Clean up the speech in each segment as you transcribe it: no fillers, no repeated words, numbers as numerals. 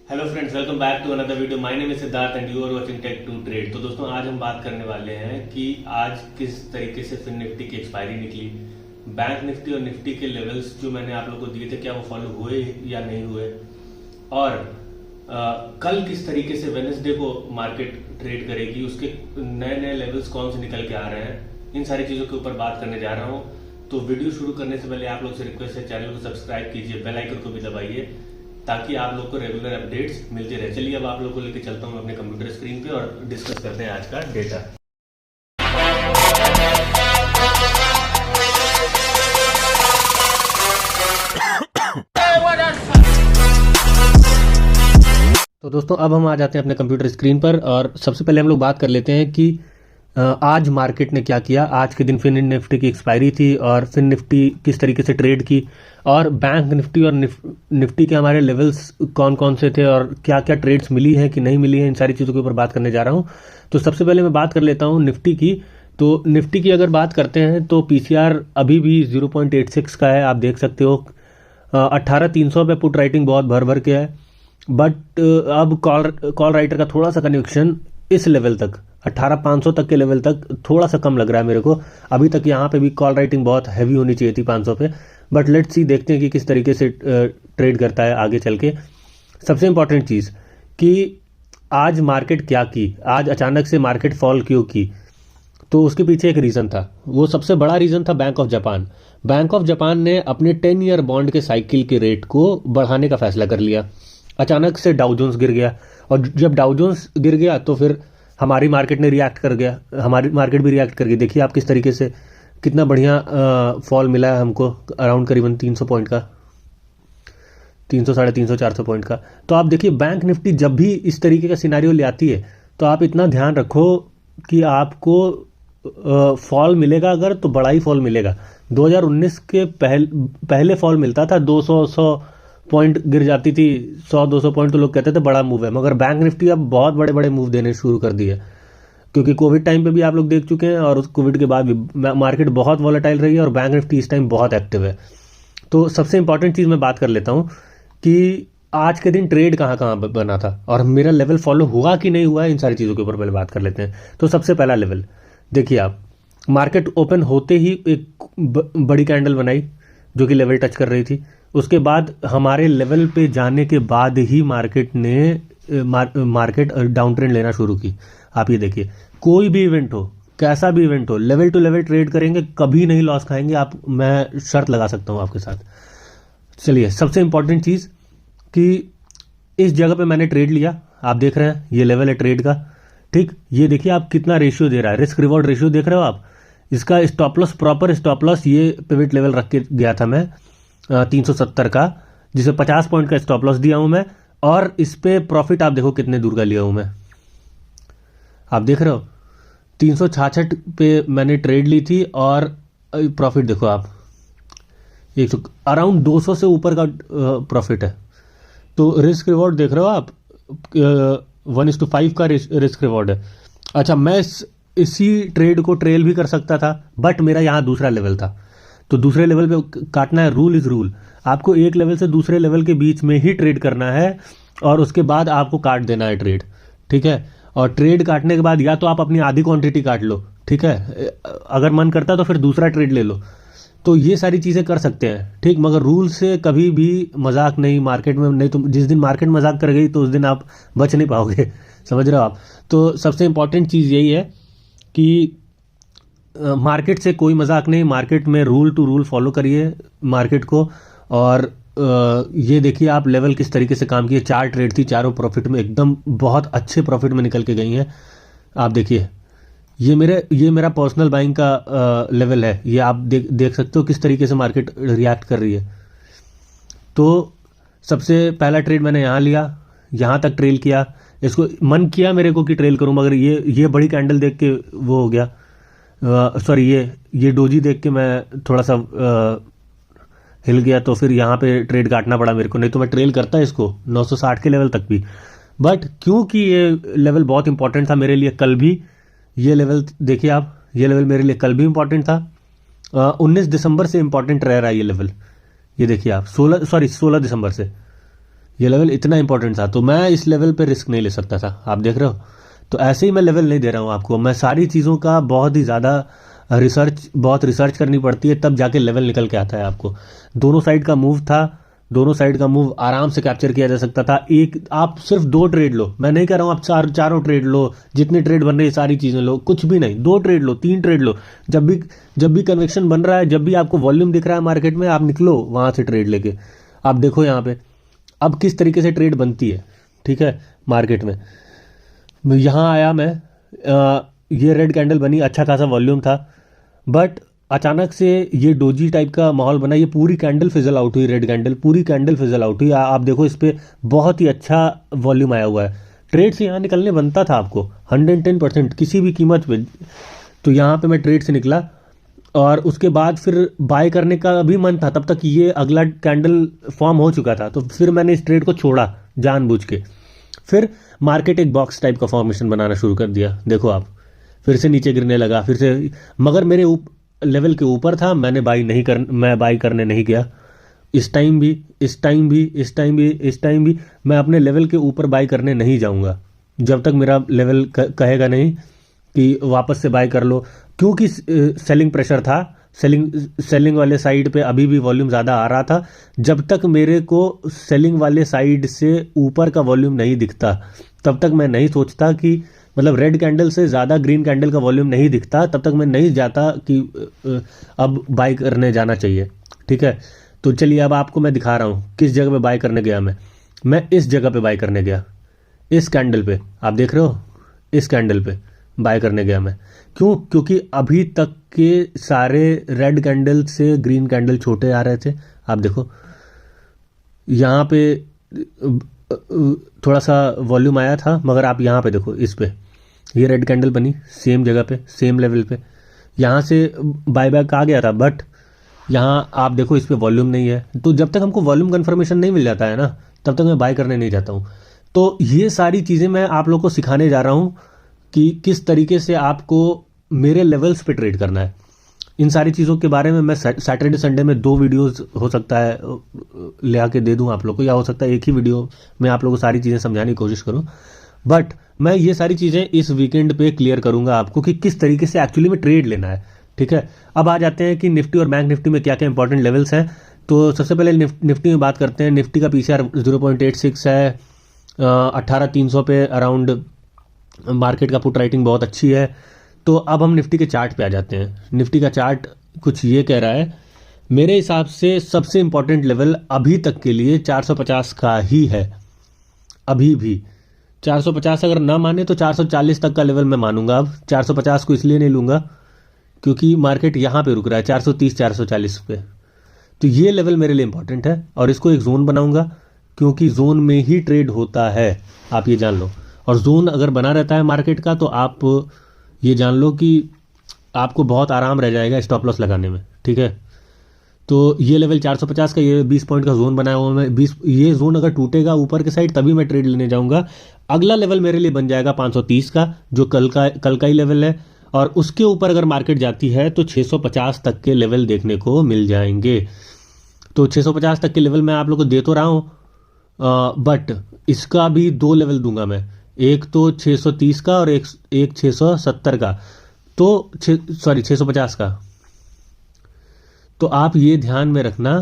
Hello friends, welcome back to another video. My name is Siddharth and you are watching tech to trade. तो दोस्तों, आज हम बात करने वाले हैं कि आज किस तरीके से फिर निफ्टी की एक्सपायरी निकली, बैंक निफ्टी और निफ्टी के लेवल्स जो मैंने आप लोगों को दिए थे क्या वो फॉलो हुए या नहीं हुए, और कल किस तरीके से वेडनेसडे को मार्केट ट्रेड करेगी, उसके नए नए लेवल्स कौन से निकल के आ रहे हैं, इन सारी चीजों के ऊपर बात करने जा रहा हूं। तो वीडियो शुरू करने से पहले आप लोग से रिक्वेस्ट है, चैनल को सब्सक्राइब कीजिए, बेल आइकन को भी दबाइए ताकि आप लोग को रेगुलर अपडेट्स मिलती रहे। चलिए अब आप लोग को लेकर चलता हूं अपने कंप्यूटर स्क्रीन पे और डिस्कस करते हैं आज का डेटा। तो दोस्तों, अब हम आ जाते हैं अपने कंप्यूटर स्क्रीन पर और सबसे पहले हम लोग बात कर लेते हैं कि आज मार्केट ने क्या किया। आज के दिन फिर निफ्टी की एक्सपायरी थी और फिर निफ्टी किस तरीके से ट्रेड की, और बैंक निफ्टी और निफ्टी के हमारे लेवल्स कौन कौन से थे और क्या क्या ट्रेड्स मिली हैं कि नहीं मिली हैं, इन सारी चीज़ों के ऊपर बात करने जा रहा हूं। तो सबसे पहले मैं बात कर लेता हूं निफ्टी की। तो निफ्टी की अगर बात करते हैं तो पीसीआर अभी भी 0.86 का है, आप देख सकते हो। 18,300 पे पुट राइटिंग बहुत भर भर के है, बट अब कॉल राइटर का थोड़ा सा कन्विक्शन इस लेवल तक 18,500 तक के लेवल तक थोड़ा सा कम लग रहा है मेरे को। अभी तक यहाँ पे भी कॉल राइटिंग बहुत हैवी होनी चाहिए थी 500 पे, बट लेट्स सी, देखते हैं कि किस तरीके से ट्रेड करता है आगे चल के। सबसे इंपॉर्टेंट चीज़ कि आज मार्केट क्या की, आज अचानक से मार्केट फॉल क्यों की, तो उसके पीछे एक रीज़न था। वो सबसे बड़ा रीज़न था bank of Japan. Bank of Japan ने अपने 10 ईयर बॉन्ड के साइकिल के रेट को बढ़ाने का फैसला कर लिया। अचानक से डाउ जोन्स गिर गया, और जब डाउ जोन्स गिर गया तो फिर हमारी मार्केट ने रिएक्ट कर गया, हमारी मार्केट भी रिएक्ट कर गई। देखिए आप किस तरीके से, कितना बढ़िया फॉल मिला है हमको, अराउंड करीबन 300 पॉइंट का, 300, 350, 400 पॉइंट का। तो आप देखिए, बैंक निफ्टी जब भी इस तरीके का सिनारियो ले आती है तो आप इतना ध्यान रखो कि आपको फॉल मिलेगा अगर तो बड़ा ही फॉल मिलेगा। 2019 के पहले फॉल मिलता था 200 पॉइंट गिर जाती थी, 100-200 पॉइंट, तो लोग कहते थे बड़ा मूव है। मगर बैंक निफ्टी अब बहुत बड़े बड़े मूव देने शुरू कर दिए, क्योंकि कोविड टाइम पे भी आप लोग देख चुके हैं और उस कोविड के बाद भी मार्केट बहुत वॉलेटाइल रही है और बैंक निफ्टी इस टाइम बहुत एक्टिव है। तो सबसे इंपॉर्टेंट चीज़ मैं बात कर लेता हूँ कि आज के दिन ट्रेड कहाँ कहाँ बना था और मेरा लेवल फॉलो हुआ कि नहीं हुआ है, इन सारी चीज़ों के ऊपर पहले बात कर लेते हैं। तो सबसे पहला लेवल देखिए आप, मार्केट ओपन होते ही एक बड़ी कैंडल बनाई जो कि लेवल टच कर रही थी। उसके बाद हमारे लेवल पे जाने के बाद ही मार्केट डाउन ट्रेंड लेना शुरू की। आप ये देखिए, कोई भी इवेंट हो, कैसा भी इवेंट हो, लेवल टू लेवल ट्रेड करेंगे, कभी नहीं लॉस खाएंगे आप, मैं शर्त लगा सकता हूं आपके साथ। चलिए, सबसे इंपॉर्टेंट चीज़ कि इस जगह पे मैंने ट्रेड लिया, आप देख रहे हैं ये लेवल है ट्रेड का, ठीक। ये देखिए आप कितना रेशियो दे रहा है, रिस्क रिवॉर्ड रेशियो देख रहे हो आप। इसका stop loss, proper stop loss, ये पिवट लेवल रख के गया था मैं 370 का, जिसे 50 पॉइंट का स्टॉप लॉस दिया हूं मैं, और इस पे प्रॉफिट आप देखो कितने दूर का लिया हूं मैं, आप देख रहे हो 366 पे मैंने ट्रेड ली थी और प्रॉफिट देखो आप, अराउंड 200 से ऊपर का प्रॉफिट है। तो रिस्क रिवॉर्ड देख रहे हो आप, 1:5 का रिस्क रिवॉर्ड है। अच्छा, मैं इसी ट्रेड को ट्रेल भी कर सकता था, बट मेरा यहाँ दूसरा लेवल था, तो दूसरे लेवल पे काटना है। रूल इज रूल, आपको एक लेवल से दूसरे लेवल के बीच में ही ट्रेड करना है और उसके बाद आपको काट देना है ट्रेड, ठीक है। और ट्रेड काटने के बाद या तो आप अपनी आधी क्वांटिटी काट लो, ठीक है, अगर मन करता तो फिर दूसरा ट्रेड ले लो। तो ये सारी चीज़ें कर सकते हैं, ठीक। मगर रूल से कभी भी मजाक नहीं मार्केट में, नहीं तो जिस दिन मार्केट मजाक कर गई तो उस दिन आप बच नहीं पाओगे, समझ रहे हो आप। तो सबसे इंपॉर्टेंट चीज़ यही है कि मार्केट से कोई मजाक नहीं, मार्केट में रूल टू रूल फॉलो करिए मार्केट को। और ये देखिए आप लेवल किस तरीके से काम किए, 4 ट्रेड थी, चारों प्रॉफिट में, एकदम बहुत अच्छे प्रॉफिट में निकल के गई हैं। आप देखिए, ये मेरा पर्सनल बाइंग का लेवल है, ये आप देख सकते हो किस तरीके से मार्केट रिएक्ट कर रही है। तो सबसे पहला ट्रेड मैंने यहाँ लिया, यहाँ तक ट्रेल किया, इसको मन किया मेरे को कि ट्रेल करूँ, मगर ये बड़ी कैंडल देख के वो हो गया, सॉरी ये डोजी देख के मैं थोड़ा सा हिल गया, तो फिर यहाँ पे ट्रेड काटना पड़ा मेरे को, नहीं तो मैं ट्रेल करता इसको 960 के लेवल तक भी। बट क्योंकि ये लेवल बहुत इंपॉर्टेंट था मेरे लिए, कल भी ये लेवल देखिए आप, ये लेवल मेरे लिए कल भी इंपॉर्टेंट था, 19 दिसंबर से इंपॉर्टेंट रह रहा है ये लेवल। ये देखिए आप 16 दिसंबर से ये लेवल इतना इंपॉर्टेंट था, तो मैं इस लेवल पे रिस्क नहीं ले सकता था, आप देख रहे हो। तो ऐसे ही मैं लेवल नहीं दे रहा हूँ आपको, मैं सारी चीज़ों का बहुत ही ज़्यादा बहुत रिसर्च करनी पड़ती है, तब जाके लेवल निकल के आता है आपको। दोनों साइड का मूव था, दोनों साइड का मूव आराम से कैप्चर किया जा सकता था। एक आप सिर्फ 2 ट्रेड लो, मैं नहीं कह रहा हूँ आप चारों ट्रेड लो, जितने ट्रेड बन रहे हैं सारी चीज़ें लो, कुछ भी नहीं, 2 ट्रेड लो, 3 ट्रेड लो। जब भी कन्वेक्शन बन रहा है, जब भी आपको वॉल्यूम दिख रहा है मार्केट में, आप निकलो वहाँ से ट्रेड लेके। आप देखो यहाँ पे अब किस तरीके से ट्रेड बनती है, ठीक है, मार्केट में। यहाँ आया मैं, ये रेड कैंडल बनी, अच्छा खासा वॉल्यूम था, बट अचानक से ये डोजी टाइप का माहौल बना, ये पूरी कैंडल फिजल आउट हुई, रेड कैंडल पूरी कैंडल फिजल आउट हुई। आप देखो इस पे बहुत ही अच्छा वॉल्यूम आया हुआ है, ट्रेड से यहाँ निकलने बनता था आपको 110% किसी भी कीमत पे। तो यहाँ पे मैं ट्रेड से निकला, और उसके बाद फिर बाय करने का भी मन था, तब तक ये अगला कैंडल फॉर्म हो चुका था, तो फिर मैंने इस ट्रेड को छोड़ा जानबूझ के। फिर मार्केट एक बॉक्स टाइप का फॉर्मेशन बनाना शुरू कर दिया, देखो आप, फिर से नीचे गिरने लगा, फिर से, मगर मेरे लेवल के ऊपर था, मैं बाई करने नहीं गया। इस टाइम भी, इस टाइम भी, इस टाइम भी, इस टाइम भी मैं अपने लेवल के ऊपर बाई करने नहीं जाऊंगा, जब तक मेरा लेवल कहेगा नहीं कि वापस से बाय कर लो। क्योंकि सेलिंग प्रेशर था, सेलिंग वाले साइड पे अभी भी वॉल्यूम ज़्यादा आ रहा था। जब तक मेरे को सेलिंग वाले साइड से ऊपर का वॉल्यूम नहीं दिखता, तब तक मैं नहीं सोचता कि, मतलब रेड कैंडल से ज़्यादा ग्रीन कैंडल का वॉल्यूम नहीं दिखता, तब तक मैं नहीं जाता कि अब बाय करने जाना चाहिए, ठीक है। तो चलिए अब आपको मैं दिखा रहा हूँ किस जगह पे बाय करने गया मैं इस जगह पे बाय करने गया, इस कैंडल पे, आप देख रहे हो, इस कैंडल पे बाय करने गया मैं। क्यों? क्योंकि अभी तक के सारे रेड कैंडल से ग्रीन कैंडल छोटे आ रहे थे। आप देखो यहाँ पे थोड़ा सा वॉल्यूम आया था, मगर आप यहाँ पे देखो, इस पे ये रेड कैंडल बनी सेम जगह पे, सेम लेवल पे, यहाँ से बाय बैक आ गया था, बट यहाँ आप देखो इस पे वॉल्यूम नहीं है। तो जब तक हमको वॉल्यूम कंफर्मेशन नहीं मिल जाता है ना, तब तक मैं बाय करने नहीं जाता हूँ। तो ये सारी चीज़ें मैं आप लोग को सिखाने जा रहा हूँ कि किस तरीके से आपको मेरे लेवल्स पे ट्रेड करना है। इन सारी चीज़ों के बारे में मैं सैटरडे संडे में 2 वीडियोस हो सकता है ले आके दे दूं आप लोग को, या हो सकता है एक ही वीडियो में आप लोगों को सारी चीज़ें समझाने की कोशिश करूं। बट मैं ये सारी चीज़ें इस वीकेंड पे क्लियर करूंगा आपको कि किस तरीके से एक्चुअली में ट्रेड लेना है, ठीक है। अब आ जाते हैं कि निफ्टी और बैंक निफ्टी में क्या क्या इंपॉर्टेंट लेवल्स हैं। तो सबसे पहले निफ्टी में बात करते हैं। निफ्टी का पीसीआर 0.86 है, 18,300 पे अराउंड मार्केट का पुट राइटिंग बहुत अच्छी है। तो अब हम निफ्टी के चार्ट पे आ जाते हैं। निफ्टी का चार्ट कुछ ये कह रहा है, मेरे हिसाब से सबसे इंपॉर्टेंट लेवल अभी तक के लिए 450 का ही है। अभी भी 450 अगर ना माने तो 440 तक का लेवल मैं मानूंगा। अब 450 को इसलिए नहीं लूंगा क्योंकि मार्केट यहाँ पे रुक रहा है 430 440 पे। तो ये लेवल मेरे लिए इंपॉर्टेंट है और इसको एक जोन बनाऊंगा, क्योंकि जोन में ही ट्रेड होता है, आप ये जान लो। और जोन अगर बना रहता है मार्केट का, तो आप ये जान लो कि आपको बहुत आराम रह जाएगा स्टॉप लॉस लगाने में, ठीक है। तो ये लेवल 450 का, ये 20 पॉइंट का जोन बनाया हुआ मैं, 20, ये जोन अगर टूटेगा ऊपर के साइड तभी मैं ट्रेड लेने जाऊंगा। अगला लेवल मेरे लिए बन जाएगा 530 का, जो कल का ही लेवल है। और उसके ऊपर अगर मार्केट जाती है तो 650 तक के लेवल देखने को मिल जाएंगे। तो 650 तक के लेवल मैं आप लोग को दे तो रहा हूँ, बट इसका भी 2 लेवल दूंगा मैं, एक तो 630 का और एक 670 का, तो 650 का। तो आप ये ध्यान में रखना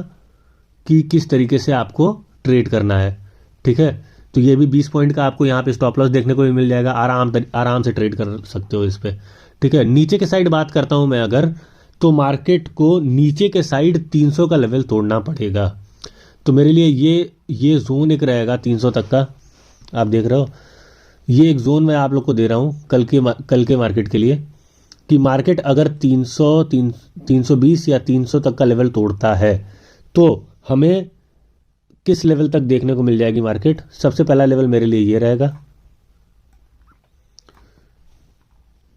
कि किस तरीके से आपको ट्रेड करना है, ठीक है। तो ये भी 20 पॉइंट का आपको यहाँ पे स्टॉप लॉस देखने को भी मिल जाएगा, आराम से ट्रेड कर सकते हो इस पे, ठीक है। नीचे के साइड बात करता हूँ मैं अगर, तो मार्केट को नीचे के साइड 300 का लेवल तोड़ना पड़ेगा। तो मेरे लिए ये जोन एक रहेगा 300 तक का, आप देख रहे हो। ये एक जोन मैं आप लोग को दे रहा हूँ कल के मार्केट के लिए, कि मार्केट अगर 320 या 300 तक का लेवल तोड़ता है तो हमें किस लेवल तक देखने को मिल जाएगी मार्केट। सबसे पहला लेवल मेरे लिए ये रहेगा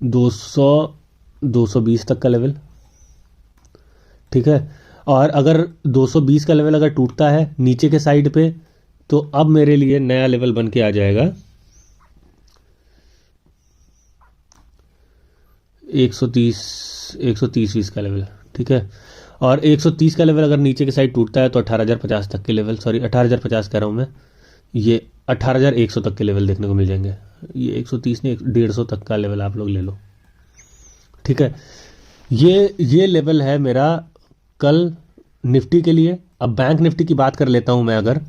220 तक का लेवल, ठीक है। और अगर 220 का लेवल अगर टूटता है नीचे के साइड पे, तो अब मेरे लिए नया लेवल बन के आ जाएगा 130 का लेवल, ठीक है। और 130 का लेवल अगर नीचे के साइड टूटता है तो 18,050 तक के लेवल, सॉरी 18,050 कह रहा हूँ मैं, ये 18,100 तक के लेवल देखने को मिल जाएंगे। ये 130 नहीं 150 तक का लेवल आप लोग ले लो, ठीक है। ये लेवल है मेरा कल निफ्टी के लिए। अब बैंक निफ्टी की बात कर लेता हूं मैं अगर,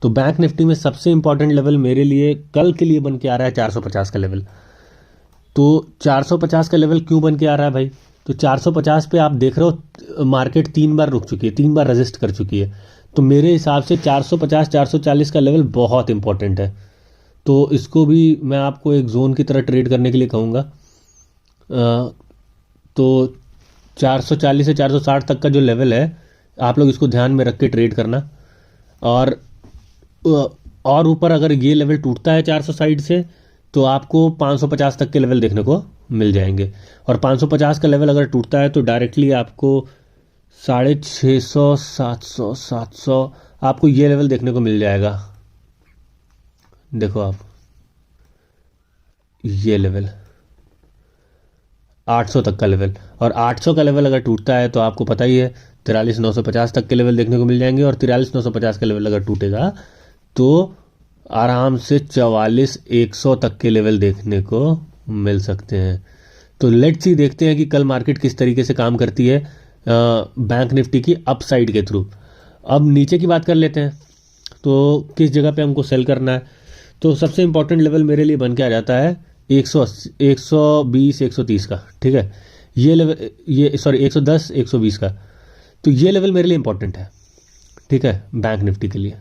तो बैंक निफ्टी में सबसे इंपॉर्टेंट लेवल मेरे लिए कल के लिए बन के आ रहा है 450 का लेवल। तो 450 का लेवल क्यों बन के आ रहा है भाई? तो 450 पे आप देख रहे हो मार्केट 3 बार रुक चुकी है, 3 बार रेजिस्ट कर चुकी है। तो मेरे हिसाब से 450 440 का लेवल बहुत इंपॉर्टेंट है। तो इसको भी मैं आपको एक जोन की तरह ट्रेड करने के लिए कहूँगा। तो 440 से 460 तक का जो लेवल है आप लोग इसको ध्यान में रख के ट्रेड करना। और ऊपर अगर ये लेवल टूटता है 460 से तो आपको 550 तक के लेवल देखने को मिल जाएंगे। और 550 का लेवल अगर टूटता है तो डायरेक्टली आपको 650 700 आपको ये लेवल देखने को मिल जाएगा। देखो आप ये लेवल 800 तक का लेवल, और 800 का लेवल अगर टूटता है तो आपको पता ही है 43,950 तक के लेवल देखने को मिल जाएंगे। और 43,950 का लेवल अगर टूटेगा तो आराम से 44,100 तक के लेवल देखने को मिल सकते हैं। तो लेट्स सी देखते हैं कि कल मार्केट किस तरीके से काम करती है बैंक निफ्टी की अपसाइड के थ्रू। अब नीचे की बात कर लेते हैं, तो किस जगह पे हमको सेल करना है। तो सबसे इंपॉर्टेंट लेवल मेरे लिए बन के आ जाता है 180 120 130 का, ठीक है। ये लेवल 110 120 का। तो ये लेवल मेरे लिए इंपॉर्टेंट है, ठीक है, बैंक निफ्टी के लिए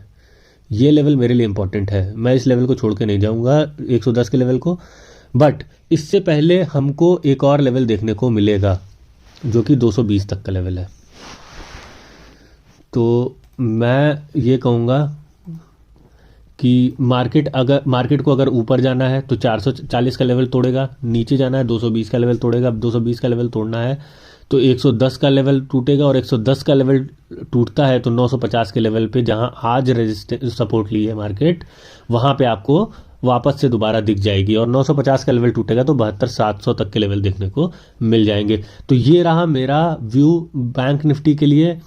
ये लेवल मेरे लिए इंपॉर्टेंट है। मैं इस लेवल को छोड़ के नहीं जाऊंगा 110 के लेवल को। बट इससे पहले हमको एक और लेवल देखने को मिलेगा जो कि 220 तक का लेवल है। तो मैं ये कहूँगा कि मार्केट को अगर ऊपर जाना है तो 440 का लेवल तोड़ेगा, नीचे जाना है 220 का लेवल तोड़ेगा। अब 220 का लेवल तोड़ना है तो 110 का लेवल टूटेगा, और 110 का लेवल टूटता है तो 950 के लेवल पे जहां आज रेजिस्टेंस सपोर्ट ली है मार्केट, वहां पे आपको वापस से दोबारा दिख जाएगी। और 950 का लेवल टूटेगा तो 72,700 तक के लेवल देखने को मिल जाएंगे। तो ये रहा मेरा व्यू बैंक निफ्टी के लिए,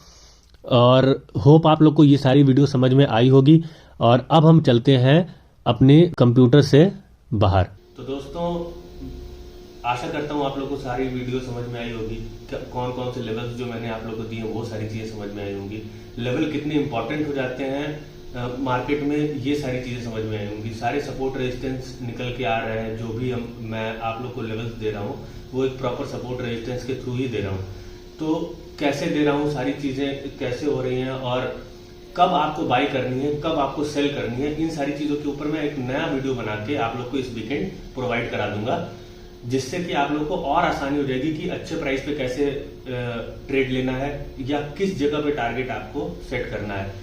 और होप आप लोग को ये सारी वीडियो समझ में आई होगी। और अब हम चलते हैं अपने कंप्यूटर से बाहर। तो दोस्तों आशा करता हूँ आप लोगों को सारी वीडियो समझ में आई होगी। कौन कौन से लेवल्स जो मैंने आप लोगों को दिए वो सारी चीज़ें समझ में आई होंगी। लेवल कितने इंपॉर्टेंट हो जाते हैं मार्केट में, ये सारी चीज़ें समझ में आई होंगी। सारे सपोर्ट रेजिस्टेंस निकल के आ रहे हैं। जो भी मैं आप लोग को लेवल्स दे रहा हूँ वो एक प्रॉपर सपोर्ट रेजिस्टेंस के थ्रू ही दे रहा हूँ। तो कैसे दे रहा हूँ, सारी चीज़ें कैसे हो रही हैं, और कब आपको बाई करनी है, कब आपको सेल करनी है, इन सारी चीज़ों के ऊपर मैं एक नया वीडियो बना के आप लोग को इस वीकेंड प्रोवाइड करा दूंगा, जिससे कि आप लोग को और आसानी हो जाएगी कि अच्छे प्राइस पे कैसे ट्रेड लेना है या किस जगह पे टारगेट आपको सेट करना है।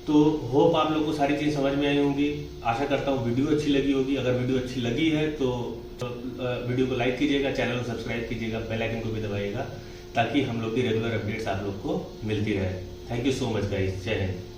तो होप आप लोग को सारी चीज़ समझ में आई होंगी। आशा करता हूँ वीडियो अच्छी लगी होगी। अगर वीडियो अच्छी लगी है तो वीडियो को लाइक कीजिएगा, चैनल को सब्सक्राइब कीजिएगा, बेल आइकन को भी दबाइएगा ताकि हम लोग की रेगुलर अपडेट्स आप लोग को मिलती रहे। Thank you so much guys, जय हिंद।